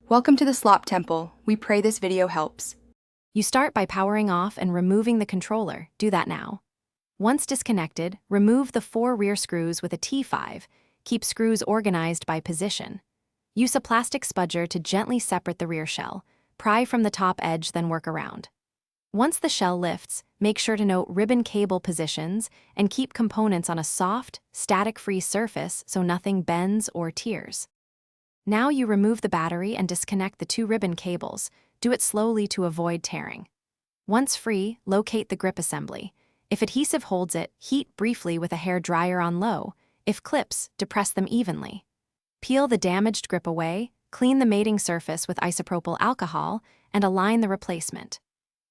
Welcome to the Slop Temple. We pray this video helps. You start by powering off and removing the controller. Do that now. Once disconnected, remove the 4 rear screws with a T5. Keep screws organized by position. Use a plastic spudger to gently separate the rear shell. Pry from the top edge, then work around. Once the shell lifts, make sure to note ribbon cable positions and keep components on a soft, static-free surface so nothing bends or tears. Now you remove the battery and disconnect the 2 ribbon cables. Do it slowly to avoid tearing. Once free, locate the grip assembly. If adhesive holds it, heat briefly with a hair dryer on low. If clips, depress them evenly. Peel the damaged grip away, clean the mating surface with isopropyl alcohol, and align the replacement.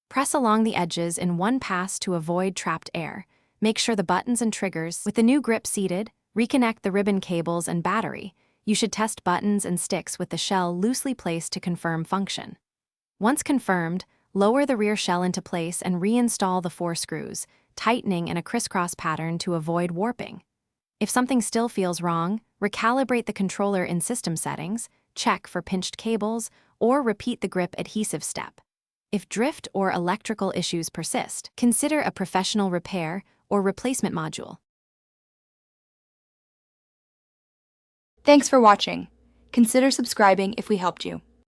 Press along the edges in one pass to avoid trapped air. Make sure the buttons and triggers. With the new grip seated, reconnect the ribbon cables and battery. You should test buttons and sticks with the shell loosely placed to confirm function. Once confirmed, lower the rear shell into place and reinstall the 4 screws, tightening in a crisscross pattern to avoid warping. If something still feels wrong, recalibrate the controller in system settings, check for pinched cables, or repeat the grip adhesive step. If drift or electrical issues persist, consider a professional repair or replacement module. Thanks for watching. Consider subscribing if we helped you.